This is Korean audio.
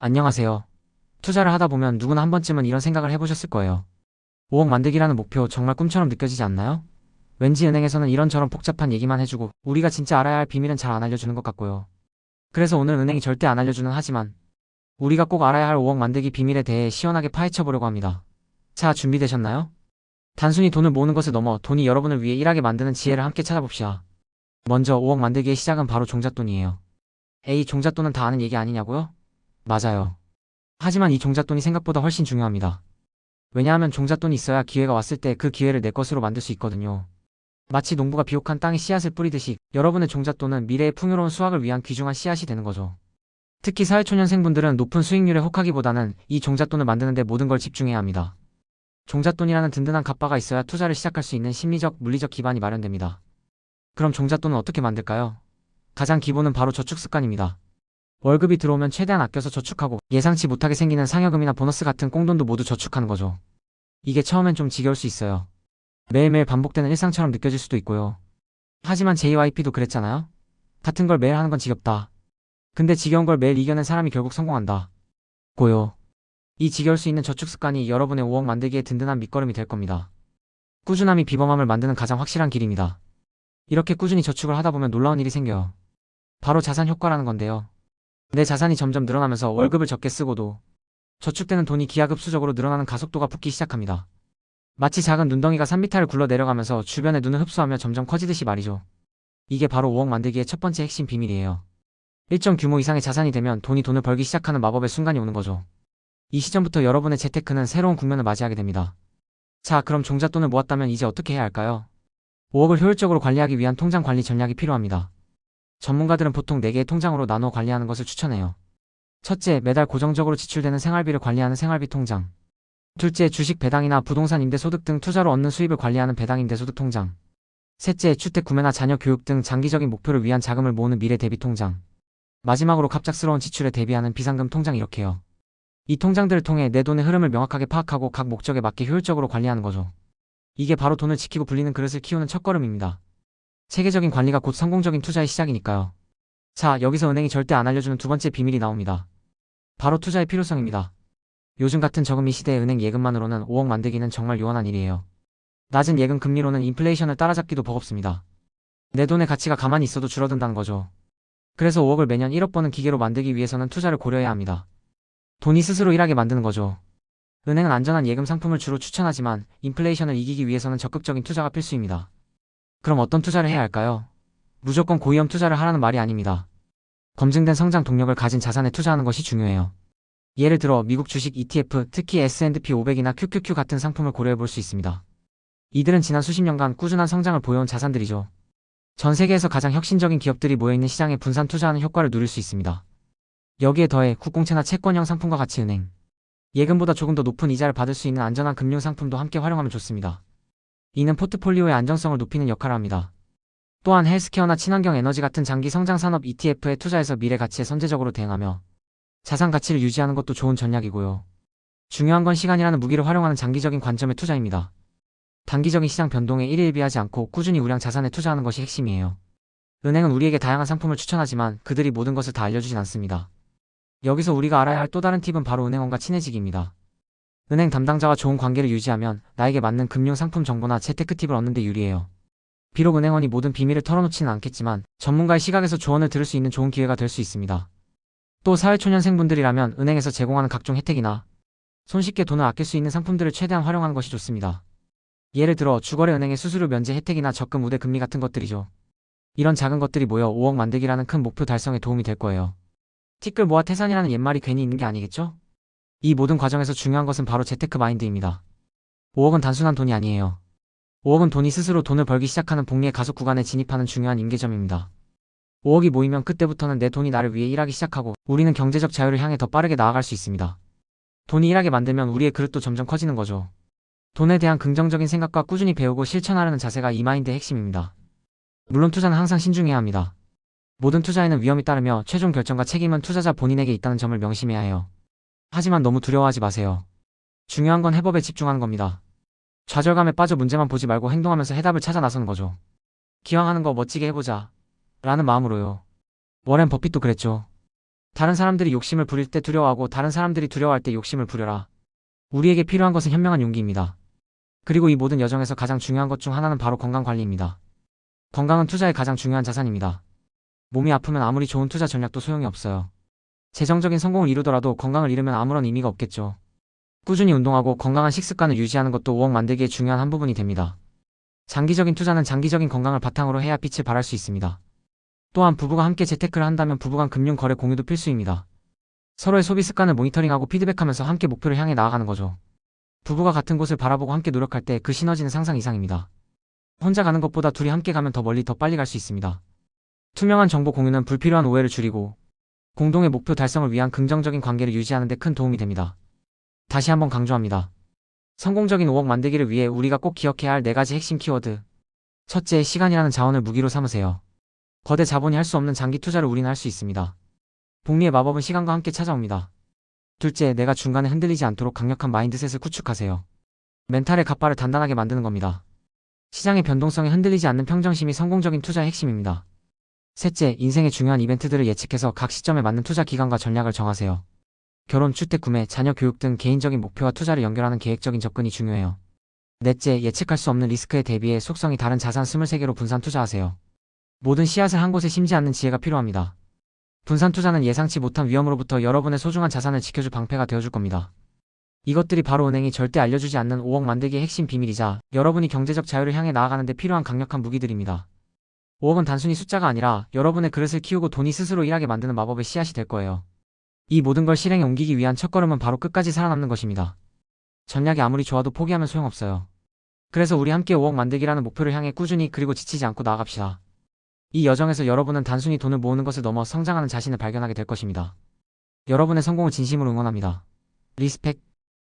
안녕하세요. 투자를 하다 보면 누구나 한 번쯤은 이런 생각을 해보셨을 거예요. 5억 만들기라는 목표 정말 꿈처럼 느껴지지 않나요? 왠지 은행에서는 이런저런 복잡한 얘기만 해주고 우리가 진짜 알아야 할 비밀은 잘 안 알려주는 것 같고요. 그래서 오늘 은행이 절대 안 알려주는 하지만 우리가 꼭 알아야 할 5억 만들기 비밀에 대해 시원하게 파헤쳐보려고 합니다. 자, 준비되셨나요? 단순히 돈을 모으는 것을 넘어 돈이 여러분을 위해 일하게 만드는 지혜를 함께 찾아봅시다. 먼저 5억 만들기의 시작은 바로 종잣돈이에요. 에이, 종잣돈은 다 아는 얘기 아니냐고요? 맞아요. 하지만 이 종잣돈이 생각보다 훨씬 중요합니다. 왜냐하면 종잣돈이 있어야 기회가 왔을 때 그 기회를 내 것으로 만들 수 있거든요. 마치 농부가 비옥한 땅에 씨앗을 뿌리듯이 여러분의 종잣돈은 미래의 풍요로운 수확을 위한 귀중한 씨앗이 되는 거죠. 특히 사회초년생분들은 높은 수익률에 혹하기보다는 이 종잣돈을 만드는 데 모든 걸 집중해야 합니다. 종잣돈이라는 든든한 갑바가 있어야 투자를 시작할 수 있는 심리적, 물리적 기반이 마련됩니다. 그럼 종잣돈은 어떻게 만들까요? 가장 기본은 바로 저축 습관입니다. 월급이 들어오면 최대한 아껴서 저축하고 예상치 못하게 생기는 상여금이나 보너스 같은 꽁돈도 모두 저축하는 거죠. 이게 처음엔 좀 지겨울 수 있어요. 매일매일 반복되는 일상처럼 느껴질 수도 있고요. 하지만 JYP도 그랬잖아요? 같은 걸 매일 하는 건 지겹다. 근데 지겨운 걸 매일 이겨낸 사람이 결국 성공한다. 고요. 이 지겨울 수 있는 저축 습관이 여러분의 5억 만들기에 든든한 밑거름이 될 겁니다. 꾸준함이 비범함을 만드는 가장 확실한 길입니다. 이렇게 꾸준히 저축을 하다 보면 놀라운 일이 생겨요. 바로 자산 효과라는 건데요. 내 자산이 점점 늘어나면서 월급을 적게 쓰고도 저축되는 돈이 기하급수적으로 늘어나는 가속도가 붙기 시작합니다. 마치 작은 눈덩이가 3m를 굴러 내려가면서 주변의 눈을 흡수하며 점점 커지듯이 말이죠. 이게 바로 5억 만들기의 첫 번째 핵심 비밀이에요. 일정 규모 이상의 자산이 되면 돈이 돈을 벌기 시작하는 마법의 순간이 오는 거죠. 이 시점부터 여러분의 재테크는 새로운 국면을 맞이하게 됩니다. 자, 그럼 종잣돈을 모았다면 이제 어떻게 해야 할까요? 5억을 효율적으로 관리하기 위한 통장 관리 전략이 필요합니다. 전문가들은 보통 4개의 통장으로 나누어 관리하는 것을 추천해요. 첫째, 매달 고정적으로 지출되는 생활비를 관리하는 생활비 통장. 둘째, 주식 배당이나 부동산 임대소득 등 투자로 얻는 수입을 관리하는 배당 임대소득 통장. 셋째, 주택 구매나 자녀 교육 등 장기적인 목표를 위한 자금을 모으는 미래 대비 통장. 마지막으로 갑작스러운 지출에 대비하는 비상금 통장. 이렇게요. 이 통장들을 통해 내 돈의 흐름을 명확하게 파악하고 각 목적에 맞게 효율적으로 관리하는 거죠. 이게 바로 돈을 지키고 불리는 그릇을 키우는 첫걸음입니다. 체계적인 관리가 곧 성공적인 투자의 시작이니까요. 자, 여기서 은행이 절대 안 알려주는 두 번째 비밀이 나옵니다. 바로 투자의 필요성입니다. 요즘 같은 저금리 시대에 은행 예금만으로는 5억 만들기는 정말 요원한 일이에요. 낮은 예금 금리로는 인플레이션을 따라잡기도 버겁습니다. 내 돈의 가치가 가만히 있어도 줄어든다는 거죠. 그래서 5억을 매년 1억 버는 기계로 만들기 위해서는 투자를 고려해야 합니다. 돈이 스스로 일하게 만드는 거죠. 은행은 안전한 예금 상품을 주로 추천하지만 인플레이션을 이기기 위해서는 적극적인 투자가 필수입니다. 그럼 어떤 투자를 해야 할까요? 무조건 고위험 투자를 하라는 말이 아닙니다. 검증된 성장 동력을 가진 자산에 투자하는 것이 중요해요. 예를 들어 미국 주식 ETF, 특히 S&P 500이나 QQQ 같은 상품을 고려해 볼 수 있습니다. 이들은 지난 수십 년간 꾸준한 성장을 보여온 자산들이죠. 전 세계에서 가장 혁신적인 기업들이 모여있는 시장에 분산 투자하는 효과를 누릴 수 있습니다. 여기에 더해 국공채나 채권형 상품과 같이 은행, 예금보다 조금 더 높은 이자를 받을 수 있는 안전한 금융 상품도 함께 활용하면 좋습니다. 이는 포트폴리오의 안정성을 높이는 역할을 합니다. 또한 헬스케어나 친환경 에너지 같은 장기 성장 산업 ETF에 투자해서 미래 가치에 선제적으로 대응하며 자산 가치를 유지하는 것도 좋은 전략이고요. 중요한 건 시간이라는 무기를 활용하는 장기적인 관점의 투자입니다. 단기적인 시장 변동에 일희일비하지 않고 꾸준히 우량 자산에 투자하는 것이 핵심이에요. 은행은 우리에게 다양한 상품을 추천하지만 그들이 모든 것을 다 알려주진 않습니다. 여기서 우리가 알아야 할 또 다른 팁은 바로 은행원과 친해지기입니다. 은행 담당자와 좋은 관계를 유지하면 나에게 맞는 금융 상품 정보나 재테크 팁을 얻는 데 유리해요. 비록 은행원이 모든 비밀을 털어놓지는 않겠지만 전문가의 시각에서 조언을 들을 수 있는 좋은 기회가 될 수 있습니다. 또 사회초년생분들이라면 은행에서 제공하는 각종 혜택이나 손쉽게 돈을 아낄 수 있는 상품들을 최대한 활용하는 것이 좋습니다. 예를 들어 주거래 은행의 수수료 면제 혜택이나 적금 우대 금리 같은 것들이죠. 이런 작은 것들이 모여 5억 만들기라는 큰 목표 달성에 도움이 될 거예요. 티끌 모아 태산이라는 옛말이 괜히 있는 게 아니겠죠? 이 모든 과정에서 중요한 것은 바로 재테크 마인드입니다. 5억은 단순한 돈이 아니에요. 5억은 돈이 스스로 돈을 벌기 시작하는 복리의 가속 구간에 진입하는 중요한 임계점입니다. 5억이 모이면 그때부터는 내 돈이 나를 위해 일하기 시작하고 우리는 경제적 자유를 향해 더 빠르게 나아갈 수 있습니다. 돈이 일하게 만들면 우리의 그릇도 점점 커지는 거죠. 돈에 대한 긍정적인 생각과 꾸준히 배우고 실천하려는 자세가 이 마인드의 핵심입니다. 물론 투자는 항상 신중해야 합니다. 모든 투자에는 위험이 따르며 최종 결정과 책임은 투자자 본인에게 있다는 점을 명심해야 해요. 하지만 너무 두려워하지 마세요. 중요한 건 해법에 집중하는 겁니다. 좌절감에 빠져 문제만 보지 말고 행동하면서 해답을 찾아 나서는 거죠. 기왕 하는 거 멋지게 해보자 라는 마음으로요. 워렌 버핏도 그랬죠. 다른 사람들이 욕심을 부릴 때 두려워하고 다른 사람들이 두려워할 때 욕심을 부려라. 우리에게 필요한 것은 현명한 용기입니다. 그리고 이 모든 여정에서 가장 중요한 것 중 하나는 바로 건강관리입니다. 건강은 투자의 가장 중요한 자산입니다. 몸이 아프면 아무리 좋은 투자 전략도 소용이 없어요. 재정적인 성공을 이루더라도 건강을 잃으면 아무런 의미가 없겠죠. 꾸준히 운동하고 건강한 식습관을 유지하는 것도 5억 만들기의 중요한 한 부분이 됩니다. 장기적인 투자는 장기적인 건강을 바탕으로 해야 빛을 발할 수 있습니다. 또한 부부가 함께 재테크를 한다면 부부간 금융 거래 공유도 필수입니다. 서로의 소비 습관을 모니터링하고 피드백하면서 함께 목표를 향해 나아가는 거죠. 부부가 같은 곳을 바라보고 함께 노력할 때 그 시너지는 상상 이상입니다. 혼자 가는 것보다 둘이 함께 가면 더 멀리 더 빨리 갈 수 있습니다. 투명한 정보 공유는 불필요한 오해를 줄이고 공동의 목표 달성을 위한 긍정적인 관계를 유지하는 데 큰 도움이 됩니다. 다시 한번 강조합니다. 성공적인 5억 만들기를 위해 우리가 꼭 기억해야 할 4가지 핵심 키워드. 첫째, 시간이라는 자원을 무기로 삼으세요. 거대 자본이 할 수 없는 장기 투자를 우리는 할 수 있습니다. 복리의 마법은 시간과 함께 찾아옵니다. 둘째, 내가 중간에 흔들리지 않도록 강력한 마인드셋을 구축하세요. 멘탈의 갓바를 단단하게 만드는 겁니다. 시장의 변동성에 흔들리지 않는 평정심이 성공적인 투자의 핵심입니다. 셋째, 인생의 중요한 이벤트들을 예측해서 각 시점에 맞는 투자 기간과 전략을 정하세요. 결혼, 주택 구매, 자녀 교육 등 개인적인 목표와 투자를 연결하는 계획적인 접근이 중요해요. 넷째, 예측할 수 없는 리스크에 대비해 속성이 다른 자산 23개로 분산 투자하세요. 모든 씨앗을 한 곳에 심지 않는 지혜가 필요합니다. 분산 투자는 예상치 못한 위험으로부터 여러분의 소중한 자산을 지켜줄 방패가 되어줄 겁니다. 이것들이 바로 은행이 절대 알려주지 않는 5억 만들기의 핵심 비밀이자 여러분이 경제적 자유를 향해 나아가는 데 필요한 강력한 무기들입니다. 5억은 단순히 숫자가 아니라 여러분의 그릇을 키우고 돈이 스스로 일하게 만드는 마법의 씨앗이 될 거예요. 이 모든 걸 실행에 옮기기 위한 첫걸음은 바로 끝까지 살아남는 것입니다. 전략이 아무리 좋아도 포기하면 소용없어요. 그래서 우리 함께 5억 만들기라는 목표를 향해 꾸준히 그리고 지치지 않고 나아갑시다. 이 여정에서 여러분은 단순히 돈을 모으는 것을 넘어 성장하는 자신을 발견하게 될 것입니다. 여러분의 성공을 진심으로 응원합니다. 리스펙.